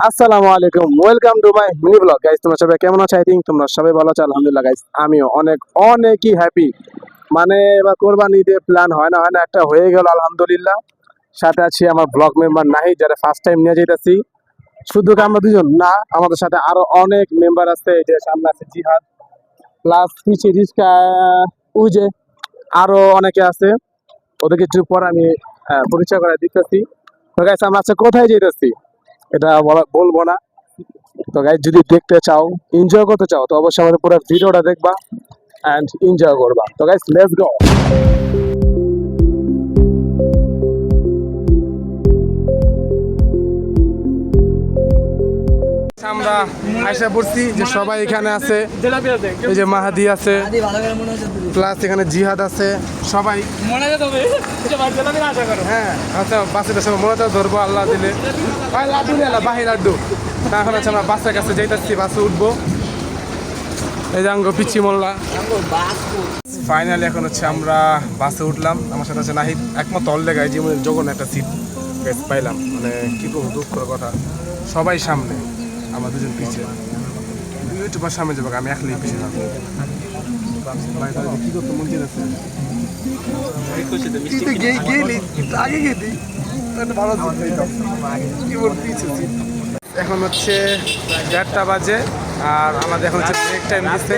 আসসালামু আলাইকুম, welcome to my mini blog guys. তোমরা সবাই কেমন আছো? আই থিঙ্ক তোমরা সবাই ভালো আছো, আলহামদুলিল্লাহ গাইস। আমিও অনেকই হ্যাপি। মানে এবার কোরবানি ঈদে প্ল্যান হয় না একটা হয়ে গেল আলহামদুলিল্লাহ। সাথে আছি আমার ব্লগ মেম্বার নাহি, যারা ফার্স্ট টাইম নিয়ে যাইতেছি। শুধু কি আমরা দুজন না, আমাদের সাথে আরো অনেক মেম্বার আছে। এই যে সামনে আছে জিহাদ, প্লাস পিছিয়ে রিস্কা, ওই যে আরো অনেকে আছে। ওদেরকে একটু পর আমি পরিচয় করে দিতেছি। তো গাইস আমরা আজকে কোথায় যেতেছি এটা বলবো না। তো গাইস যদি দেখতে চাও, এনজয় করতে চাও, তো অবশ্যই আমাদের পুরো ভিডিওটা দেখবা এন্ড এনজয় করবা। তো গাইস লেটস গো। আমরা আয়সা পড়ছি যে সবাই এখানে আছে। এই যে মাহাদি আছে, প্লাস এখানে জিহাদ আছে, সবাই। হ্যাঁ আচ্ছা, বাসে সবাই মনে ধরবো আল্লাহ দিলে। লাড্ডু নিয়ে বাহি লাড্ডু। এখন হচ্ছে আমরা বাসের কাছে যাইতেছি, বাসে উঠবো। এই যে আঙ্গো পিচ্ছি মোল্লা। ফাইনালি এখন হচ্ছে আমরা বাসে উঠলাম। আমার সাথে আছে নাহিদ। একমত অল্লে গাই জীবনের জঘন্য একটা সিট পাইলাম। মানে কি করবো, দুঃখের কথা। সবাই সামনে, আমরা দুজন পিছিয়ে। ইউটিউবার সামনে যাবো, আমি একলাই পিছিয়ে যাবো। কি করতো মন চেয়েছে আগে গেলি ভালো। এখন হচ্ছে 1:30 বাজে, আর আমাদের এখন হচ্ছে ব্রেক টাইম দিচ্ছে।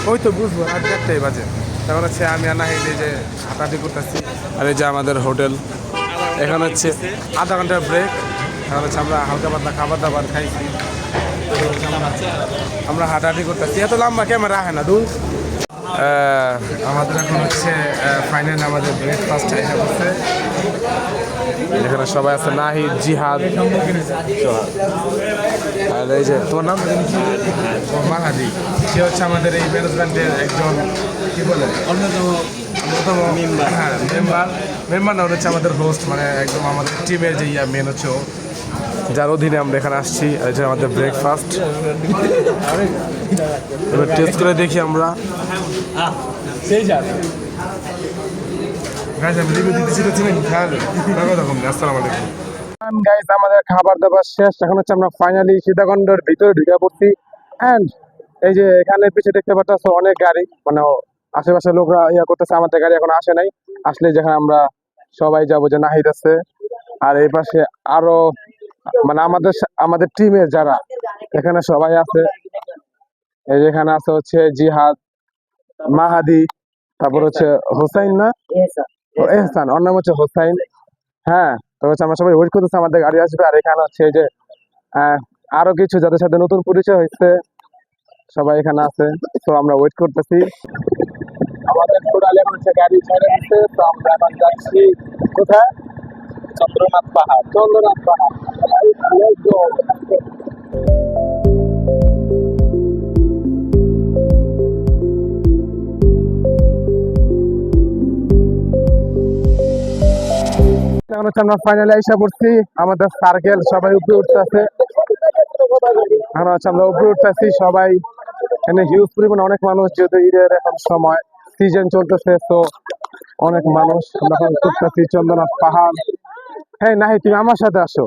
ওই তো বুঝবো, আর 1:30 বাজে। তখন হচ্ছে আমি আর নাহিদ এই যে হাঁটাহাঁটি করতেছি। আর এই যে আমাদের হোটেল, এখন হচ্ছে আধা ঘন্টার ব্রেক। এখন হচ্ছে আমরা হালকা পাতলা খাবার দাবার খাইছি। আমরা হাঁটাহাঁটি করতেছি। এত লম্বা ক্যামেরা রাখে না দূর। আমাদের এখন হচ্ছে ফাইনাল আমাদের ব্রেকফাস্ট এসে করছে। এখানে সবাই আছে, নাহিদ, জিহাদ, আর এই যে তোমার নাম মাহাদি। সে হচ্ছে আমাদের এই ম্যানেজমেন্টের একজন কি বলে অন্যতম মেম্বার না, হচ্ছে আমাদের হোস্ট, মানে একদম আমাদের টিমের যে মেন হচ্ছে ও, যার অধীনে আমরা এখানে আসছি। এই যে আমাদের ব্রেকফাস্ট এবার টেস্ট করে দেখি আমরা। আমাদের খাবার দাবার শেষ। এখন হচ্ছে আমরা ফাইনালি সীতাকুণ্ডের ভিতরে ঢুকে পড়ছি। এন্ড এই যে এখানে পিছিয়ে দেখতে পাচ্ছ অনেক গাড়ি, মানে আশেপাশে লোকরা ইয়া করতেছে। আমাদের গাড়ি এখন আসে নাই, আসলে যেখানে আমরা সবাই যাবো। যে নাহিদ আছে, আর এই পাশে আরো মানে আমাদের টিমের যারা এখানে সবাই আছে। এই যেখানে আছে হচ্ছে জিহাদ, মাহাদি, তারপর হচ্ছে হোসাইন, না এহসান, ওর নাম হচ্ছে হোসাইন। হ্যাঁ, তো হচ্ছে আমরা সবাই ওয়েট করতেছি আমাদের গাড়ি আসবে। আর এখানে হচ্ছে যে আরো কিছু যাদের সাথে নতুন পরিচয় হয়েছে সবাই এখানে আছে। তো আমরা ওয়েট করতেছি। আমাদের টোটাল এখন হচ্ছে গাড়ি ছেড়ে দিচ্ছে। তো আমরা এখন যাচ্ছি কোথায়? চন্দ্রনাথ পাহাড়। এখন হচ্ছে আমরা ফাইনালি আইসা পড়ছি। আমাদের সার্কেল সবাই উপরে উঠতেছে। এখন হচ্ছে আমরা উপরে উঠতেছি সবাই। এখানে হিউজ পরিমাণ অনেক মানুষ, যেহেতু ঈদের এখন সময়, সিজন চলতেছে, তো অনেক মানুষ। আমরা এখন উঠতেছি চন্দ্রনাথ পাহাড়। হ্যাঁ নাহি, তুমি আমার সাথে আসো।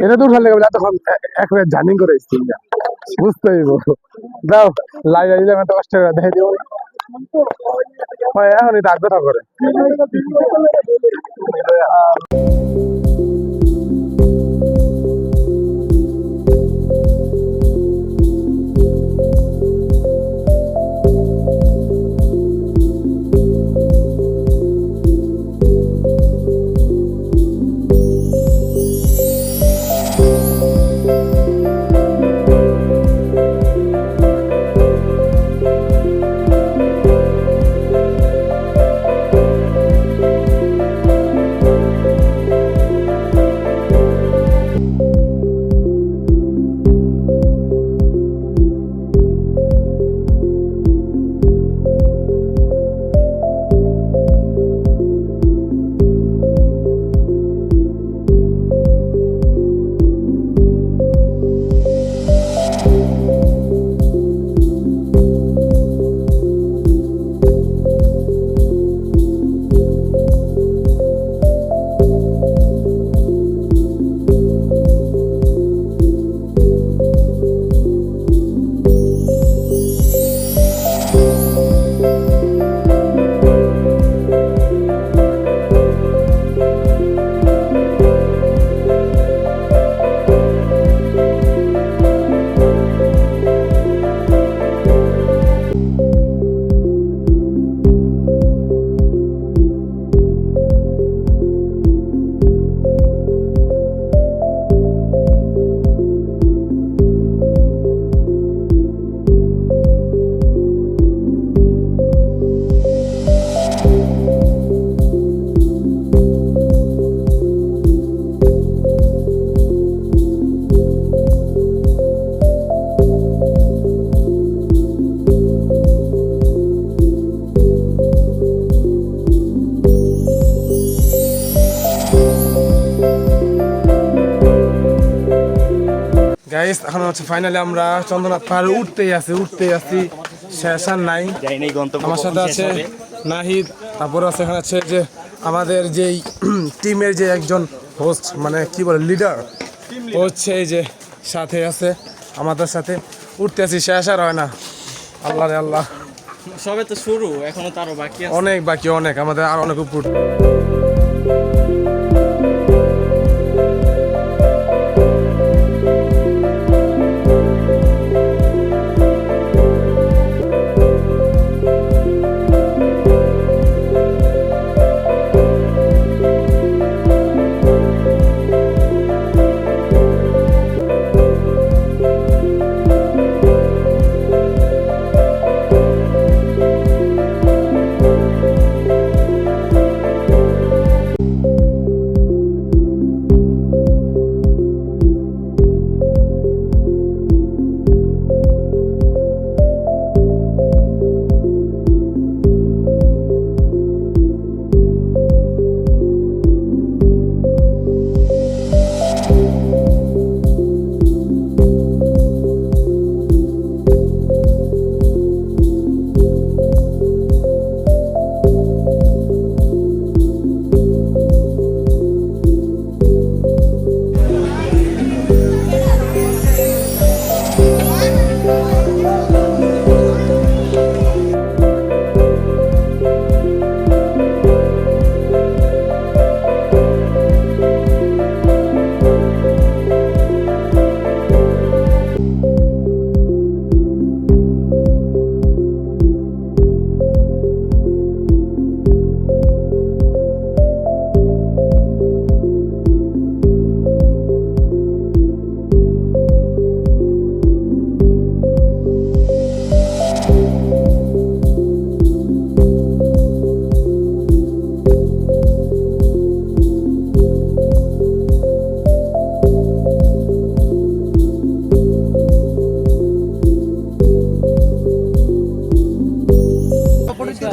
এটা দূর ভালো লাগবে, তখন একবার জার্নিং করে এসেছি, বুঝতে হইব। দাও লাইভ আইলে এত কষ্ট করে দেখে দিব। এখন এটা আগ্রহ করে। গাইস এখন হচ্ছে ফাইনালি আমরা চন্দ্রনাথ পাহাড়ে উঠতেই আছি শেষ আর নাই। আমার সাথে আছে নাহিদ, তারপরে আছে এখানে আছে যে আমাদের যেই টিমের যে একজন হোস্ট মানে কি বলে লিডার হচ্ছে এই যে সাথে আছে আমাদের সাথে। উঠতে আছি, শেষ আর হয় না। আল্লাহ রে আল্লাহ, সবে তো শুরু, এখনো তো আরো বাকি আছে। অনেক বাকি, অনেক আমাদের আর অনেক উপর।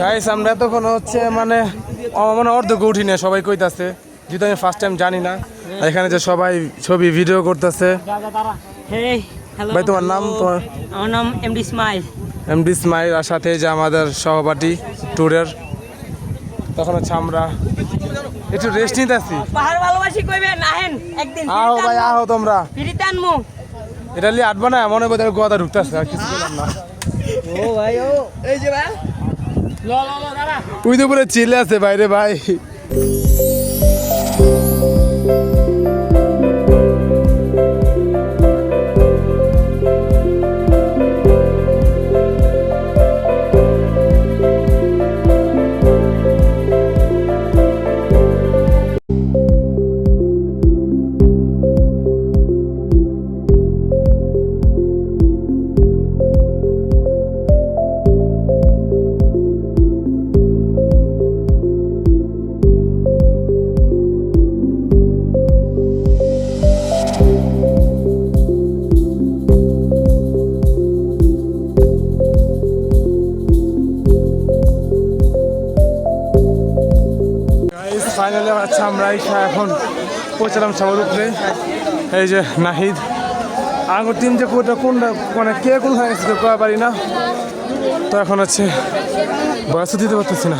গাইস আমরা তখন হচ্ছে মানে অর্ধেক উঠি না, সবাই কইতাছে, যেহেতু আমি ফার্স্ট টাইম জানি না। এখানে যে সবাই ছবি ভিডিও করতেছে। ভাই তোমার নাম? আমার নাম এমডি ইসমাইল। এমডি ইসমাইল, আর সাথে যে আমাদের সহপাঠী ট্যুরের। তখন হচ্ছে আমরা একটু রেস্ট নিতে আসছি। পাহাড় ভালোবাসি কইবেন আহেন একদিন। আহো ভাই আহো তোমরা। ফিরিতে আনমু। এটা লিয়ে আটবা না, মনে করে গোয়াটা ঢুকতেছে আর কিছু বললাম না। ও ভাই ও এই যে ভাই ল দাঁড়া। তুই তো পুরো চিলে আছে বাইরে ভাই। ফাইনালি আচ্ছা আমরা এখন পৌঁছালাম সবার উপরে। এই যে নাহিদ আঙুর টিম যে কোনটা মানে কে কোন হয়ে গেছে কয়া পারি না, তো এখন হচ্ছে বয়স দিতে পারতেছি না।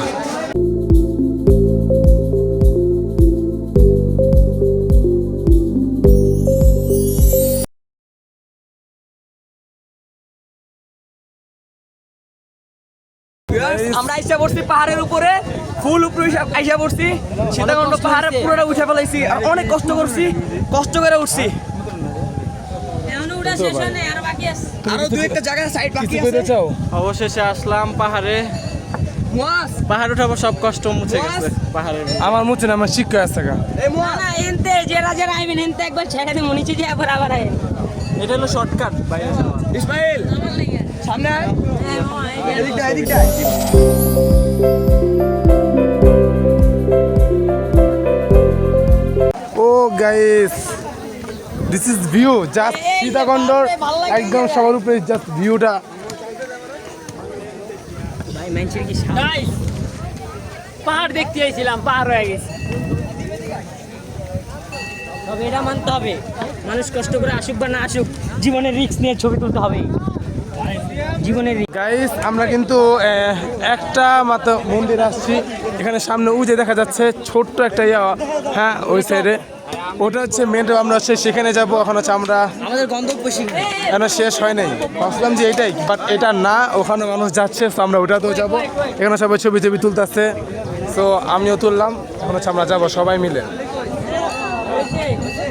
আমরা আইসা পড়ছি পাহাড়ের উপরে, ফুল উপরে আইসা পড়ছি। সীতাকুণ্ড পাহাড়ে পুরোটা উঠে ফেলাইছি, আর অনেক কষ্ট করছি, কষ্ট করে উঠছি। আরো দুই একটা জায়গায় সাইড বাকি আছে। অবশেষে আসলাম পাহাড়ে। পাহাড় উঠাবো, সব কষ্ট মুছে গেছে পাহাড়ের। আমার মুছে না, আমার শিক্ষা আছে। এনতে যারা যারা আইবেন এনতে একবার ছেড়ে দিই, মনিচে যে আবার আবার আইন। এটা হলো শর্টকাট বাইরে যাওয়া। ইসমাইল সামনে আয়, এদিকটা এদিকটা। ও guys, this is view just সীতাকুণ্ডর একদম সবার উপরে জাস্ট ভিউটা। ভাই মেনচের কি গাইস, পাহাড় দেখতে আইছিলাম, পাহাড় হয়ে গেছে। তবে এটা মানতে হবে, মানুষ কষ্ট করে আসুক বা না আসুক, জীবনের রিস্ক নিয়ে ছবি তুলতে হবে। জীবনের রিস্ক। গাইস আমরা কিন্তু একটা মাত্র মন্দির আসছি, এখানে সামনে উজে দেখা যাচ্ছে ছোট্ট একটা ইয়া, হ্যাঁ ওই সাইডে ওটা হচ্ছে মেন। আমরা হচ্ছে সেখানে যাবো, এখন হচ্ছে আমরা আমাদের গন্তব্য শিখবে। এখন শেষ হয় নাই, ভাবছিলাম যে এটাই, বাট এটা না, ওখানে মানুষ যাচ্ছে, তো আমরা ওটাতেও যাবো। এখানে সবাই ছবি ছবি তুলতেছে, তো আমিও তুললাম, এখন হচ্ছে আমরা যাবো সবাই মিলে।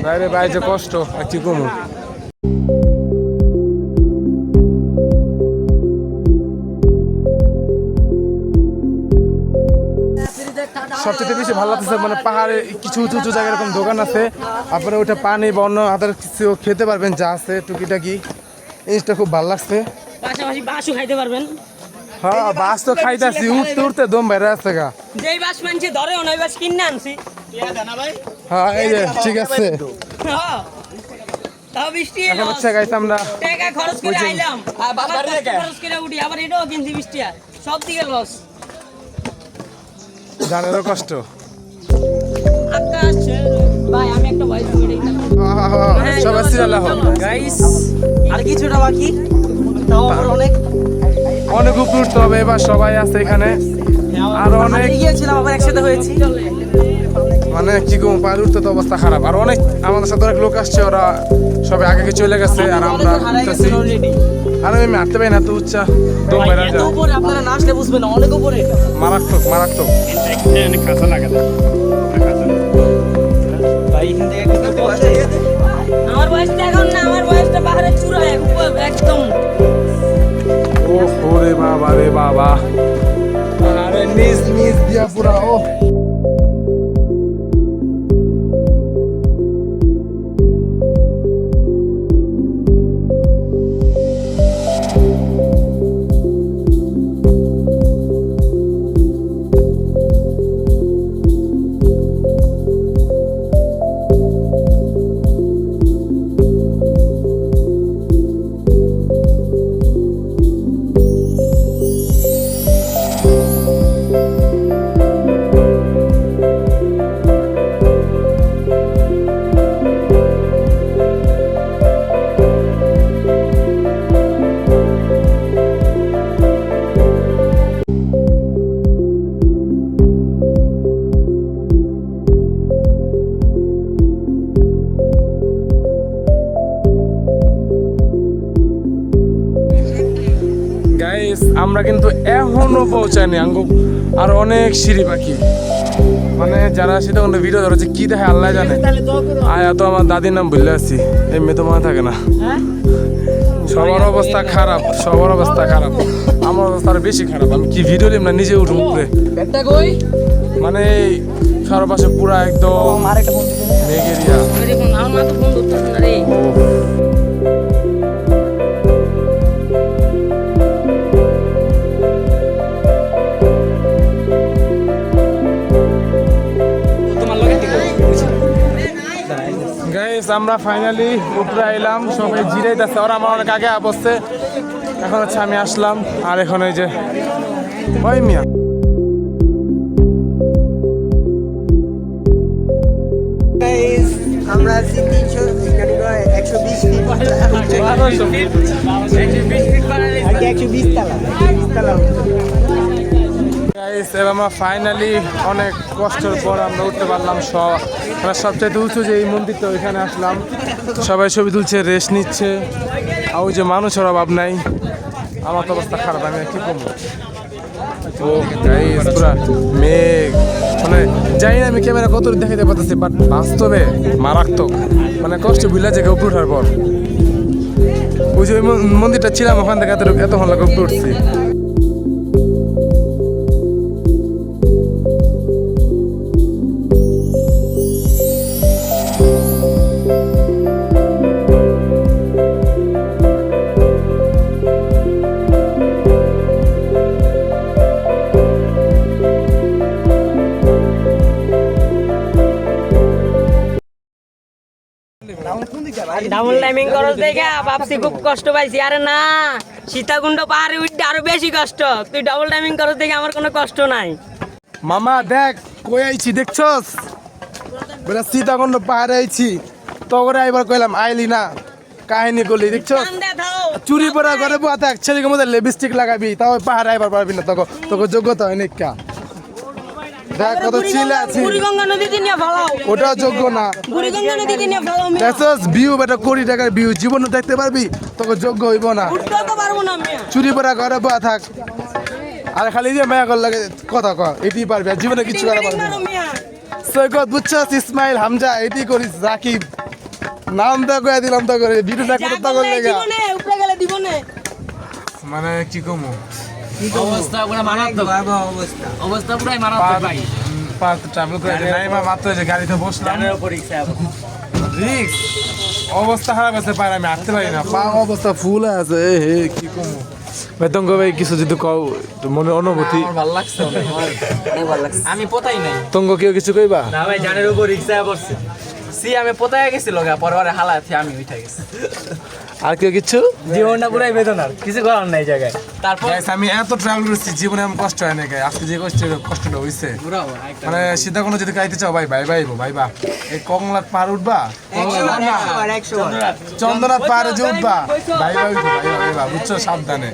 বাইরে বাইরে যে কষ্ট আর কি কমু। সবচেয়ে বেশি ভালো লাগতেছে মানে পাহাড়ে কিছু উঁচু উঁচু জায়গায় এরকম দোকান আছে, আপনারা ওটা পানি বা অন্য আদার কিছু খেতে পারবেন যা আছে টুকিটাকি, জিনিসটা খুব ভালো লাগছে। পাশাপাশি বাসও খাইতে পারবেন। হ্যাঁ বাস তো খাইতেছি, উঠতে উঠতে দম বাইরে আসছে গা। যেই বাস মানছে ধরে ওই বাস কিনে আনছি। হ্যাঁ এই যে ঠিক আছে, হ্যাঁ, তাও বৃষ্টি এখন এলো, হচ্ছে গাইছে আমরা টাকা খরচ করে আইলাম, আবার খরচ করে উঠি, আবার এটাও কিনছি বৃষ্টি, সব দিকে লস। জানেরও কষ্ট। আকাশ ভাই, আমি একটা ভয়েস করে সবাই সিরিয়াল হোক গাইস আর কিছুটা বাকি, তাও আমার অনেক অনেক উপরে উঠতে হবে এবার, সবাই আছে এখানে আরো অনেক, গিয়েছিলাম আবার একসাথে হয়েছি। মানে কি গো পাহাড়ে উঠতে তো অবস্থা খারাপ, আর অনেক আমাদের সাথে অনেক লোক আসছে, ওরা সবাই আগে চলে গেছে আর আমরা উঠতেছি। আর আমি হাঁটতে পারি না তো, উচ্চা দম বাইরে এত যায়, উপরে আপনারা না আসলে বুঝবেন না, অনেক উপরে। মারাত্মক মারাত্মক। আমার বয়সটা এখন না, আমার বয়সটা পাহাড়ের চূড়ায় একদম। ও ওরে বাবা রে বাবা, আরে নিজ নিজ দিয়া পুরা। ও গাইস আমরা কিন্তু এখনো পৌঁছাইনি, আঙ্গু আর অনেক সিঁড়ি বাকি। মানে যারা সেটা কোনো ভিডিও ধরেছে কি দেখে আল্লাহ জানে। আয়া তো আমার দাদির নাম ভুলে আছি, এই মেয়ে তো মনে থাকে না। সবার অবস্থা খারাপ, সবার অবস্থা খারাপ, আমার অবস্থা আরো বেশি খারাপ। আমি কি ভিডিও নিলাম না, নিজে উঠে উপরে, মানে চারপাশে পুরা একদম মেঘ এরিয়া। আমার মা তো ফোন ধরতেছে না রে। গাইস আমরা ফাইনালি উপরে আইলাম, সবাই জিরাইতেছে, ওরা আমার অনেক আগে বসছে, এখন হচ্ছে আমি আসলাম। আর এখন ওই যে ওই মিয়া আমরা আছি 300 120 ফিট, 120 তালা। গাইস এবার আমরা ফাইনালি অনেক কষ্টের পর আমরা উঠতে পারলাম। মানে সবচাইতে উঁচু যে এই মন্দিরটা, ওইখানে আসলাম, সবাই ছবি তুলছে, রেস্ট নিচ্ছে, আর ওই যে মানুষের অভাব নাই। আমার তো অবস্থা খারাপ, আমি আর কি করবো। ও গাইস পুরা মেঘ, মানে জানি না আমি ক্যামেরা কত দেখাতে পারতেছি, বাট বাস্তবে মারাত্মক, মানে কষ্ট বুঝলা যে উপরে ওঠার পর। ওই যে ওই মন্দিরটা ছিলাম, ওখান থেকে এত ভালো লাগে উপরে উঠছি। ডাবল টাইমিং করস দেখা ভাবছি খুব কষ্ট পাইছি। আরে না, সীতাকুণ্ড পাহাড়ে উঠতে আরো বেশি কষ্ট। তুই ডাবল টাইমিং করস দেখে আমার কোনো কষ্ট নাই। মামা দেখ কই আইছি, দেখছস? বেটা সীতাকুণ্ড পাহাড়ে আইছি তখন এবার কইলাম আইলি না কাহিনী করলি দেখছো কান্দে থাও চুরি পরা ঘরে বয়া থাক ছেলেকে মধ্যে লিপস্টিক লাগাবি তাও পাহাড়ে আইবার পারবি না তোকে তোকে যোগ্যতা হয় নিকা দেখ কত চিল আছে বুড়িগঙ্গা নদীতে নিয়ে ফালাও ওটাও যোগ্য না বুড়িগঙ্গা নদীতে নিয়ে ফালাও মিয়া দেখছস ভিউ বেটা কোটি টাকার ভিউ জীবনে দেখতে পারবি তোকে যোগ্য হইব না উঠতে তো পারবো না মিয়া চুরি পরা ঘরে বয়া থাক আর খালি যে মায়া কর লাগে কথা ক এটি পারবি আর জীবনে কিছু করা পারবি না মারো মিয়া সৈকত বুঝছস ইসমাইল হামজা এটি করিস রাকিব নাম তো কয়ে দিলাম তো করে ভিডিওটা যা করতে তো করলে করলে জীবনে উপরে গেলে দিব না মানে কি কমু অবস্থা পুরো মারাত্মক অবস্থা পুরাই মারাত্মক ভাই পাঁচ ট্রাভেল করে নাই বা মাত্র যে গাড়িতে বসলাম রিক্স অবস্থা খারাপ আছে পার আমি হাঁটতে পারি না পা অবস্থা ফুল আছে এ হে কি কমু বেতন ভাই কিছু যদি কও মনে অনুভূতি আমার ভালো লাগছে অনেক ভালো লাগছে আমি পোতাই নাই তঙ্গ কেউ কিছু কইবা না ভাই জানের উপর রিক্সা পড়ছে সি আমি পোতায় গেছিল গা পরে হালাতে আমি উঠে গেছি আর কেউ কিছু জীবনটা পুরাই বেদনার কিছু করার নাই জায়গায় তারপর Guys, আমি এত ট্রাভেল করছি জীবনে আমার কষ্ট হয় না গাই আজকে যে কষ্টটা হইছে মানে সিধা কোনো যদি গাইতে চাও ভাই ভাই ভাই ভাই বা এই কংলাত পার উঠবা চন্দ্রনাথ পাহাড়ে যে উঠবা ভাই ভাই ভাই ভাই বুঝছো সাবধানে